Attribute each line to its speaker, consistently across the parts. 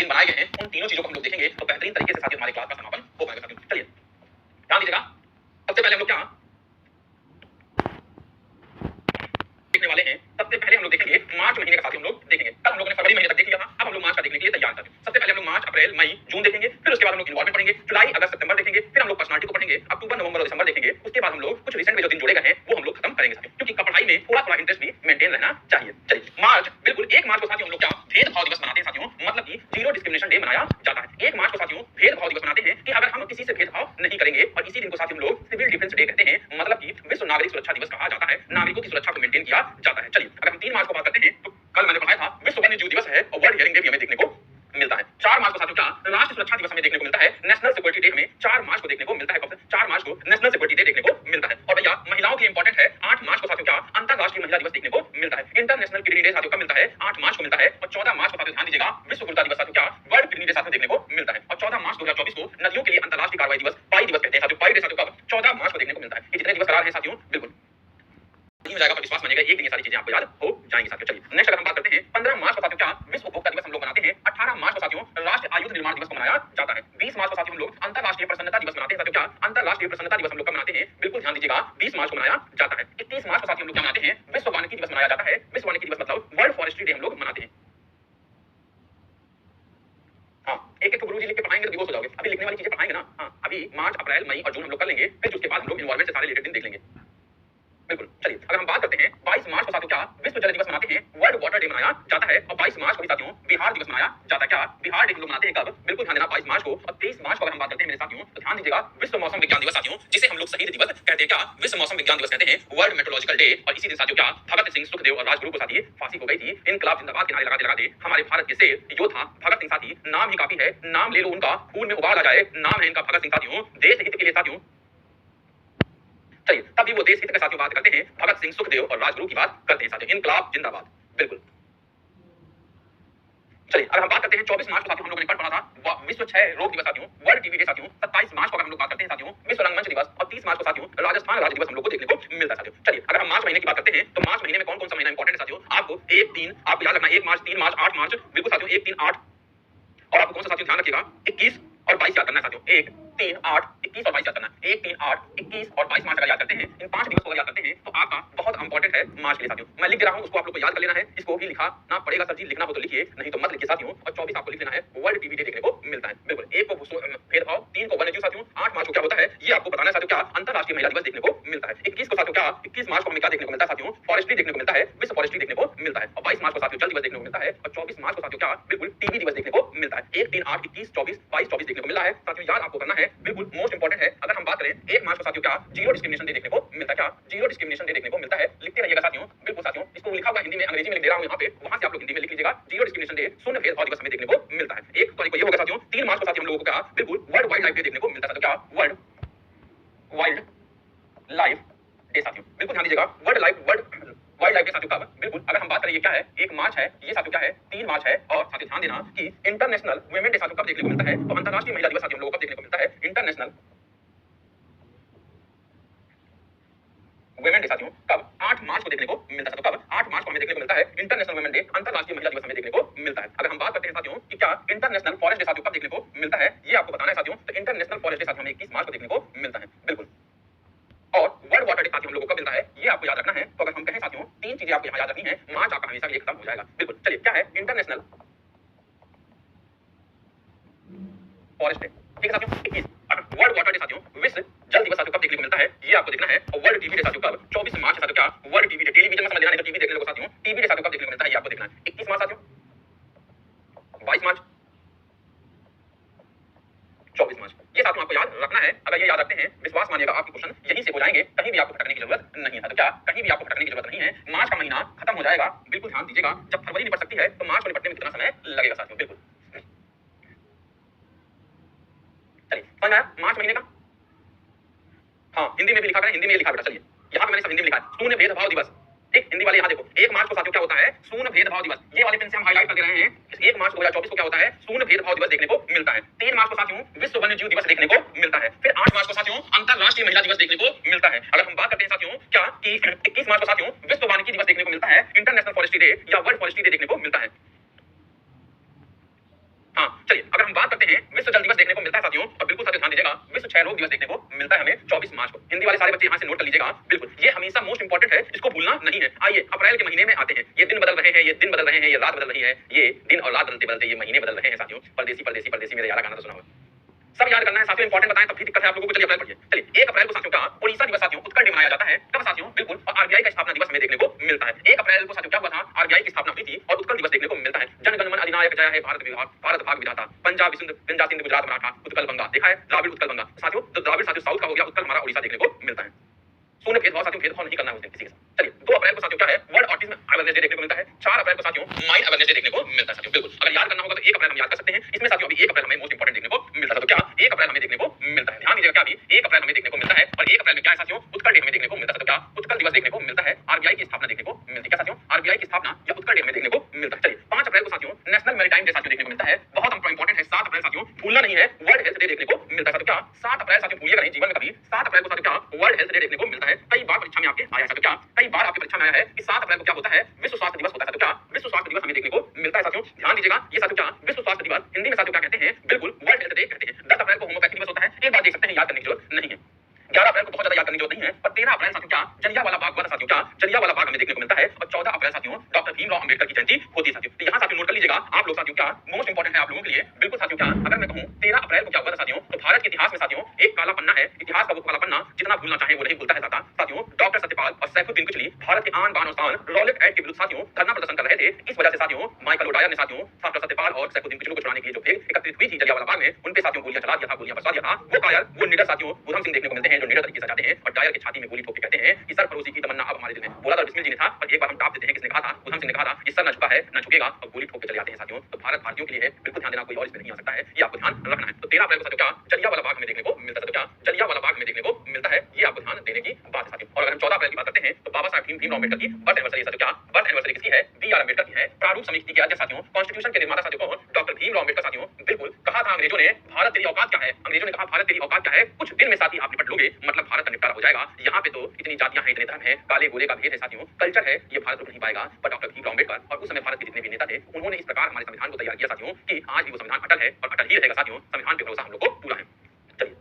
Speaker 1: दिन बनाए गए हैं उन तीनों चीजों को हम लोग देखेंगे तो बेहतरीन तरीके से साथियों हमारे क्लास का समापन हो पाएगा साथियों। चलिए ध्यान दीजिएगा, सबसे पहले हम लोग क्या देखने वाले हैं, सबसे पहले हम लोग देखेंगे मार्च महीने का साथियों हम लोग देखेंगे। कल हम लोगों ने फरवरी महीने तक देख लिया था, अब हम लोग मार्च का देखने के लिए तैयार हैं। सबसे पहले हम लोग मार्च, अप्रैल, मई, जून देखेंगे, फिर उसके बाद हम लोग इन्वॉल्वमेंट पढ़ेंगे, जुलाई, अगस्त, सितंबर देखेंगे, फिर हम लोग पर्सनालिटी को पढ़ेंगे, अक्टूबर, नवंबर और दिसंबर देखेंगे। उसके बाद हम लोग कुछ रिसेंट में जो दिन जोड़े गए हैं वो हम लोग खत्म करेंगे साथियों, क्योंकि पढ़ाई में थोड़ा थोड़ा इंटरेस्ट भी मेंटेन रहना चाहिए। चलिए मार्च, बिल्कुल 1 मार्च को साथियों हम लोग क्या भेदभाव दिवस मनाते हैं साथियों, मतलब कि जीरो डिस्क्रिमिनेशन डे मनाया जाता है। 1 मार्च को साथियों भेदभाव दिवस मनाते हैं कि अगर हम किसी से भेदभाव नहीं करेंगे, और इसी दिन को साथियों हम लोग सिविल डिफेंस डे कहते हैं, मतलब कि विश्व नागरिक सुरक्षा दिवस कहा जाता है। नागरिकों की सुरक्षा को मेंटेन किया जाता है। चलिए अगर हम 3 मार्च को बात करते हैं तो कल मैंने पढ़ाया था विश्व वन्य जीव दिवस है और वर्ल्ड हियरिंग डे भी हमें देखने को मिलता है। 4 मार्च को साथियों क्या राष्ट्रीय सुरक्षा दिवस हमें देखने को मिलता है। नेशनल सिक्योरिटी डे हमें 4 मार्च को देखने को मिलता है। 4 मार्च को नेशनल सिक्योरिटी डे देखने को मिलता है। और भैया महिलाओं के लिए इंपॉर्टेंट है, 8 मार्च को साथियों क्या अंतरराष्ट्रीय महिला दिवस देखने को मिलता है। इंटरनेशनल किडनी डे साथियों कब मिलता है? 8 मार्च को मिलता है। और 14 मार्च को साथियों ध्यान दीजिएगा विश्व गुर्दा दिवस साथियों क्या वर्ल्ड किडनी डे साथियों देखने को मिलता है। और 14 मार्च 2024 को नदियों के लिए अंतरराष्ट्रीय कार्रवाई दिवस पाई दिवस कहते हैं साथियों। पाई डे साथियों कब? 14 मार्च को देखने को मिलता है। ये जितने दिवस करार हैं साथियों बिल्कुल नहीं हो जाएगा पर विश्वास मानिएगा एक दिन ये सारी चीजें आपको याद हो जाएंगी साथियों। चलिए नेक्स्ट अगर हम बात करते हैं 15 मार्च को साथियों क्या विश्व उपभोक्ता दिवस हम लोग मनाते हैं। 18 मार्च को साथियों राष्ट्रीय आयुध निर्माण दिवस को मनाया जाता है। 20 मार्च को साथियों हम लोग अंतरराष्ट्रीय प्रसन्नता दिवस मनाते हैं साथियों। क्या अंतरराष्ट्रीय प्रसन्नता दिवस हम लोग कब मनाते हैं? बिल्कुल ध्यान दीजिएगा 20 मार्च को मनाया जाता है। 31 मार्च को साथियों हम लोग क्या मनाते हैं? विश्व वानिकी दिवस मनाया जाता है। विश्व वानिकी दिवस मतलब वर्ल्ड फॉरेस्ट्री डे हम लोग मनाते हैं। हाँ एक एक गुरु जी लिख के पढ़ाएंगे तो बेहोश हो जाओगे। अभी लिखने वाली चीजें पढ़ाएंगे ना। हाँ अभी मार्च, अप्रैल, मई और जून हम लोग कर लेंगे, फिर उसके बाद हम लोग इन्वॉल्वमेंट से सारे रिलेटेड दिन देख लेंगे। बिल्कुल चलिए अगर हम बात करते हैं 22 मार्च को साथियों क्या विश्व जल दिवस मनाते हैं। वर्ल्ड वाटर डे मनाया जाता है। और 22 मार्च को भी साथियों बिहार दिवस मनाया जाता है। क्या बिहार डे हम लोग मनाते हैं कब? बिल्कुल ध्यान देना 22 मार्च को। और 23 मार्च को अगर हम बात करते हैं मेरे साथियों तो ध्यान दीजिएगा विश्व मौसम विज्ञान दिवस साथियों, जिसे हम लोग शहीद दिवस कहते हैं। क्या विश्व मौसम विज्ञान दिवस कहते हैं, वर्ल्ड मेट्रोलॉजिकल डे। और इसी दिन साथियों क्या भगत सिंह, सुखदेव और राजगुरु को साथी फांसी हो गई थी। इनकलाब जिंदाबाद के नारे लगाते लगाते हमारे भारत के शेर योद्धा भगत सिंह साथी, नाम ही काफी है, नाम ले लो उनका खून में उबाल आ जाए, नाम है इनका भगत सिंह साथियों। देश हित के लिए साथियों चलिए तभी वो देश हित के साथियों बात करते हैं, भगत सिंह, सुखदेव और राजगुरु की बात करते हैं साथियों। इनकलाब जिंदाबाद। बिल्कुल चलिए अगर हम बात करते हैं 24 मार्च को साथियों हम लोगों ने कल पढ़ा था विश्व क्षय रोग दिवस साथियों, वर्ल्ड टीबी डे साथियों। 27 मार्च को अगर हम लोग बात करते हैं साथियों विश्व रंगमंच दिवस। और 30 मार्च को साथियों राजस्थान राज्य दिवस हम लोग को देखने को मिलता है साथियों। चलिए अगर हम मार्च महीने की बात करते हैं तो मार्च महीने में कौन कौन सा महीना इंपॉर्टेंट है साथियों? आपको 1, 3 आपको याद रखना, 1 मार्च, 3 मार्च, 8 मार्च। बिल्कुल साथियों 1, 3, 8। और आपको कौन सा साथियों ध्यान रखिएगा 21 और 22 याद करना है साथियों। 1, 3, 8, 21 और 22 याद करना है। 1, 3, 8, 21 और 22 मार्च अगर याद करते हैं, इन 5 दिवस को अगर याद करते हैं तो आपका बहुत इंपॉर्टेंट है मार्च के लिए साथियों। मैं लिख दे रहा हूं उसको आप लोग को याद कर लेना है। इसको भी लिखा ना पड़ेगा सर जी, लिखना हो तो लिखिए, नहीं तो मत लिखिए साथियों। और 24 आपको लिख लेना है वर्ल्ड टीबी डे देखने को मिलता है। बिल्कुल 1 को भेदभाव, 3 को वन्यजीव साथियों, 8 मार्च को क्या होता है ये आपको बताना है साथियों। क्या अंतरराष्ट्रीय महिला दिवस देखने को मिलता है। 21 को साथियों क्या 21 मार्च को हमें क्या देखने को मिलता है साथियों? फॉरेस्ट्री देखने को मिलता है, विश्व फॉरेस्ट्री देखने को मिलता है। और 22 मार्च को साथियों जल दिवस देखने को मिलता है। और 24 मार्च को साथियों क्या बिल्कुल टीबी दिवस देखने को मिलता है। 1, 3, 8, 21, 24, 22, 24 देखने को मिल रहा है साथियों। याद आपको करना है, बिल्कुल मोस्ट इंपॉर्टेंट है। अगर हम बात करें 1 मार्च को साथियों क्या जीरो डिस्क्रिमिनेशन डे देखने को मिलता है। क्या जीरो डिस्क्रिमिनेशन डे देखने को मिलता है, लिखते रहिएगा साथियों। बिल्कुल साथियों इसको लिखा हुआ हिंदी में, अंग्रेजी में लिख दे रहा हूं यहाँ पे, वहां से आप लोग हिंदी में लिख लीजिएगा। जीरो डिस्क्रिमिनेशन डे, शून्य भेदभाव दिवस हमें देखने को मिलता है। एक तारीख को ये होगा साथियों। 3 मार्च को साथियों हम लोगों को क्या बिल्कुल वर्ल्ड वाइल्ड लाइफ डे देखने को मिलता है साथियों। क्या वर्ल्ड वाइल्ड लाइफ डे साथियों, बिल्कुल ध्यान दीजिएगा। वर्ल्ड लाइफ डे साथियों कब? बिल्कुल अगर हम बात करें ये क्या है 1 मार्च है, ये साथियों क्या है 3 मार्च है। और साथियों ध्यान देना कि इंटरनेशनल वुमेन डे साथियों कब देखने को मिलता है? तो अंतरराष्ट्रीय महिला दिवस साथियों हम लोगों को कब देखने को मिलता है? इंटरनेशनल वुमेन डे साथियों कब? 8 मार्च को देखने को मिलता है। तो कब? 8 मार्च को हमें देखने को मिलता है इंटरनेशनल वुमेन डे, अंतरराष्ट्रीय महिला दिवस हमें देखने को मिलता है। अगर हम बात करते हैं साथियों कि क्या इंटरनेशनल फॉरेस्ट डे साथियों कब देखने को मिलता है, ये आपको बताना है साथियों। तो इंटरनेशनल फॉरेस्ट डे साथियों हमें 21 मार्च को देखने को मिलता है। बिल्कुल और वर्ल्ड वाटर डे साथियों हम लोगों को कब मिलता है, ये आपको याद रखना है। तो अगर हम कहें साथियों 3 चीजें आपको यहाँ याद रखनी है, मार्च आपका हमेशा के लिए खत्म हो जाएगा। बिल्कुल चलिए क्या है इंटरनेशनल फॉरेस्ट डे, ठीक है साथियों 21। वर्ल्ड वाटर डे साथियों विश्व जल दिवस साथियों कब देखने को मिलता है, ये आपको देखना है। और वर्ल्ड टीबी डे साथियों कब? 24 मार्च साथियों। क्या वर्ल्ड टीबी डे, टेलीविजन में समझ लेना नहीं तो टीवी देखने लोगों साथियों। टीबी डे साथियों कब देखने को मिलता है ये आपको देखना है। 21 मार्च साथियों, 22 मार्च, 24 मार्च, ये साथियों आपको याद रखना है। अगर ये याद रखते हैं विश्वास मानिएगा आपके क्वेश्चन यहीं से हो जाएंगे, कहीं भी आपको भटकने की जरूरत नहीं है। तो क्या कहीं भी आपको भटकने की जरूरत नहीं है। मार्च का महीना खत्म हो जाएगा, बिल्कुल ध्यान दीजिएगा। जब फरवरी निपट सकती है तो मार्च को निपटने में कितना समय लगेगा साथियों? बिल्कुल चलिए समझ में आया मार्च महीने का? हाँ हिंदी में भी लिखा करें, हिंदी में लिखा बेटा। चलिए यहाँ पे मैंने सब हिंदी में लिखा है, शून्य भेदभाव दिवस। ठीक हिंदी वाले यहाँ देखो 1 मार्च को साथियों क्या होता है? शून्य भेदभाव दिवस। ये वाले पेन से हम हाईलाइट कर दे रहे हैं। 1 मार्च 2024 को क्या होता है? शून्य भेदभाव दिवस देखने को मिलता है। 3 मार्च को साथियों विश्व वन्यजीव दिवस देखने को मिलता है। फिर 8 मार्च को साथियों अंतरराष्ट्रीय महिला दिवस देखने को मिलता है। अगर हम बात करते हैं साथियों क्या कि 21 मार्च को साथियों विश्व वानिकी दिवस देखने को मिलता है, इंटरनेशनल फॉरेस्ट्री डे या वर्ल्ड फॉरेस्ट्री डे देखने को मिलता है। हाँ, चलिए अगर हम बात करते हैं विश्व जल दिवस देखने को मिलता है साथियों, और बिल्कुल साथियों ध्यान दीजिएगा, विश्व क्षय रोग दिवस देखने को मिलता है हमें 24 मार्च को। हिंदी वाले सारे बच्चे यहाँ से नोट कर लीजिएगा, बिल्कुल ये हमेशा मोस्ट इंपॉर्टेंट है, इसको भूलना नहीं है। आइए अप्रैल के महीने में आते हैं, ये दिन बदल रहे हैं, ये दिन बदल रहे हैं, ये रात बदल रही है, ये दिन और रात बदलते बदलते ये महीने बदल रहे हैं साथियों। परदेसी परदेसी परदेसी मेरे यारा गाना तो सुना होगा, सब याद करना है साथियों, इंपॉर्टेंट बताएं तब भी दिक्कत है आप लोगों को। चलिए अप्रैल पढ़िए। चलिए 1 अप्रैल को साथियों क्या ओडिशा दिवस साथियों उत्कल डे मनाया जाता है। कब साथियों? बिल्कुल, और आरबीआई का स्थापना दिवस हमें देखने को मिलता है। 1 अप्रैल को साथियों क्या हुआ था? आरबीआई की स्थापना हुई थी और उत्कल दिवस देखने को मिलता है। जन गण मन अधिनायक जय हे भारत भाग विधाता, पंजाब सिंध गंगा सिंध गुजरात मराठा उत्कल गंगा, देखा है द्राविड़ उत्कल गंगा साथियों। तो द्राविड़ साथियों साउथ का हो गया, उत्कल हमारा ओडिशा देखने को मिलता है। शून्य भेदभाव साथियों, भेदभाव नहीं करना है उस दिन किसी के साथ। चलिए 2 अप्रैल को साथियों क्या है? वर्ल्ड ऑटिज्म अवेयरनेस डे देखने को मिलता है। 4 अप्रैल को साथियों माइंड अवेयरनेस डे देखने को मिलता है साथियों। बिल्कुल अगर याद करना होगा तो 1 अप्रैल हम याद कर सकते हैं। इसमें साथियों अभी 1 अप्रैल हमें मोस्ट इंपोर्टेंट देखने को मिलता है। तो क्या 1 अप्रैल हमें देखने को मिलता है? ध्यान दीजिएगा, क्या अभी 1 अप्रैल हमें देखने को मिलता है और 1 अप्रैल में क्या है साथियों? उत्कल डे हमें देखने को मिलता है। तो क्या उत्कल दिवस देखने को मिलता है? आरबीआई की स्थापना देखने को मिलती है। क्या साथियों? आरबीआई की स्थापना या उत्कल डे हमें देखने को मिलता है। चलिए 5 अप्रैल को साथियों नेशनल मैरीटाइम डे साथियों देखने को मिलता है, बहुत इंपॉर्टेंट है। 7 अप्रैल साथियों भूलना नहीं है, वर्ल्ड हेल्थ डे देखने को मिलता है। साथियों क्या 7 अप्रैल साथियों भूलिएगा नहीं जीवन में कभी। 7 अप्रैल को साथियों क्या वर्ल्ड हेल्थ डे देखने को मिलता है। कई बार परीक्षा में आपके आया है साथियों, क्या कई बार आपकी परीक्षा में आया है कि 7 अप्रैल को क्या होता है? विश्व स्वास्थ्य दिवस होता है। साथियों क्या विश्व स्वास्थ्य दिवस हमें देखने को मिलता है साथियों। ध्यान दीजिएगा, ये साथियों क्या विश्व स्वास्थ्य दिवस हिंदी में साथियों क्या कहते हैं? बिल्कुल वर्ल्ड हेल्थ डे कहते हैं। 10 अप्रैल को होम्योपैथी दिवस होता है, एक बार देख सकते हैं, याद करने की जरूरत नहीं है। 11 अप्रैल को बहुत ज्यादा याद करने की जरूरत नहीं है, पर 13 अप्रैल साथियों क्या जलियांवाला बाग हुआ था साथियों। क्या जलियांवाला बाग हमें देखने को मिलता है और 14 अप्रैल साथियों डॉक्टर भीमराव अंबेडकर की जयंती होती है साथियों। तो यहाँ साथियों नोट कर लीजिएगा आप लोग साथियों, क्या मोस्ट इंपॉर्टेंट है आप लोगों के लिए। बिल्कुल साथियों क्या अगर मैं कहूं 13 अप्रैल को क्या हुआ था साथियों, तो भारत के इतिहास में साथियों एक काला पन्ना है, इतिहास का वो काला पन्ना जितना भूलना चाहे वो नहीं भूलता है साथियों। डॉक्टर सत्यपाल और सैफुद्दीन कुचली भारत के आन बान और शान रॉलेट एक्ट के विरुद्ध साथियों धरना प्रदर्शन कर रहे थे। इस वजह से साथियों माइकल ओडायर ने साथियों डॉक्टर सत्यपाल और सैफुद्दीन कुचली को छुड़ाने के लिए जो भीड़ एकत्रित हुई थी जलियांवाला बाग में, उन पे साथियों गोलियां चला दिया था, गोलियां बरसा दिया था। वो कायर वो निडर साथियों उधम सिंह देखने को मिलते हैं, जो निडर तरीके से जाते हैं और डायर की छाती में गोली ठोक के कहते हैं कि सरफरोशी की तमन्ना अब हमारे दिल में। बोला तो बिस्मिल जी ने था, पर एक बार हम टाप देते हैं किसने कहा था? उधम सिंह ने कहा था कि सर न झुका है न झुकेगा, और गोली ठोक के चले जाते हैं साथियों। तो भारत भारतीयों के लिए है, बिल्कुल ध्यान देना, कोई और इसमें नहीं आ सकता है, ये आपको ध्यान रखना है। तो 13 अप्रैल को साथियों क्या जलियांवाला बाग में देखने को मिलता है। तो क्या जलियांवाला बाग में देखने को मिलता है, ये आपको ध्यान देने की बात है साथियों। और अगर हम 14 अप्रैल की बात करते हैं तो बाबा साहब भीमराव अम्बेडकर की बर्थ एनिवर्सरी साथियों। क्या बर्थ एनिवर्सरी किसकी है? बी.आर. अम्बेडकर की है। प्रारूप समिति के अध्यक्ष साथियों, कॉन्स्टिट्यूशन के निर्माता साथियों कौन? डॉक्टर भीमराव अम्बेडकर साथियों। बिल्कुल कहा था अंग्रेजों ने भारत तेरी औकात क्या है, अंग्रेजों ने कहा भारत तेरी औकात क्या है, कुछ दिन में साथी आप निपट लोगे, मतलब भारत का निपटारा हो जाएगा। यहाँ पे तो इतनी जातियां हैं, इतने धर्म है, काले गोरे का भेद है साथियों, कल्चर है, ये भारत रुक नहीं पाएगा। पर डॉक्टर भीमराव अम्बेडकर और उस समय भारत के जितने भी नेता थे, उन्होंने इस प्रकार हमारे संविधान को तैयार किया साथियों कि आज भी वो संविधान अटल है और अटल ही रहेगा साथियों। संविधान पे भरोसा हम लोग को पूरा है। चलिए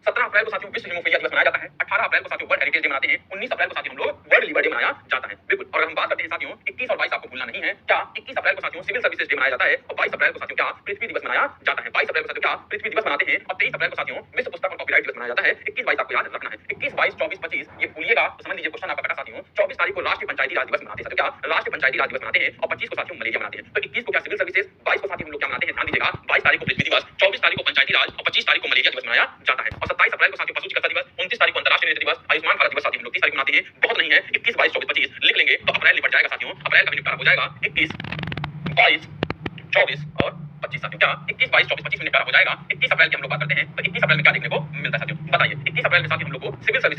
Speaker 1: 17 अप्रैल को साथियों विश्व हीमोफीलिया दिवस मनाया जाता है। 18 अप्रैल को साथियों वर्ल्ड हेरिटेज डे मनाते हैं। 19 अप्रैल को साथियों हम लोग वर्ल्ड लिवर डे मनाया जाता है। बिल्कुल, और अगर हम बात करते हैं साथियों 21 और 22 आपको भूलना नहीं है। क्या 21 अप्रैल को साथियों सिविल सर्विसेज डे मनाया जाता है और 22 अप्रैल को साथियों क्या पृथ्वी दिवस मनाया जाता है। 22 अप्रैल को साथियों क्या पृथ्वी दिवस मनाते हैं और 23 अप्रैल को साथियों विश्व पुस्तक और कॉपीराइट दिवस मनाया जाता है। 21 22 आपको याद रखना है। 21 22 24 25 ये भूलिएगा तो समझ लीजिए क्वेश्चन आपका कटा साथियों। 24 तारीख को राष्ट्रीय पंचायती राज दिवस मनाते हैं साथियों। क्या राष्ट्रीय पंचायती राज दिवस मनाते हैं और 25 को साथियों मलेरिया मनाते हैं। तो 21 को क्या सिविल सर्विसेज, 22 को साथियों हम लोग क्या मनाते हैं? ध्यान दीजिएगा, 22 तारीख को पृथ्वी दिवस, 24 तारीख को पंचायती राज और 25 तारीख को मलेरिया दिवस मनाया जाता है। और 27 अप्रैल को साथियों पशु चिकित्सा दिवस, 29 तारीख को अंतर्राष्ट्रीय नेत्र दिवस, आयुष्मान भारत दिवस साथियों हम लोग 30 तारीख को मनाते हैं। बहुत नहीं है, 21 22 24 25 लिख लेंगे तो अप्रैल निपट जाएगा साथियों। अप्रैल का भी निपटारा हो जाएगा 21 22 24 और 25 साथियों। क्या 21 22 24 25 में निपटारा हो जाएगा। 21 अप्रैल की हम लोग बात करते हैं तो 21 अप्रैल में क्या देखने को मिलता है साथियों? बताइए 21 अप्रैल में साथियों हम लोग को सिविल सर्विस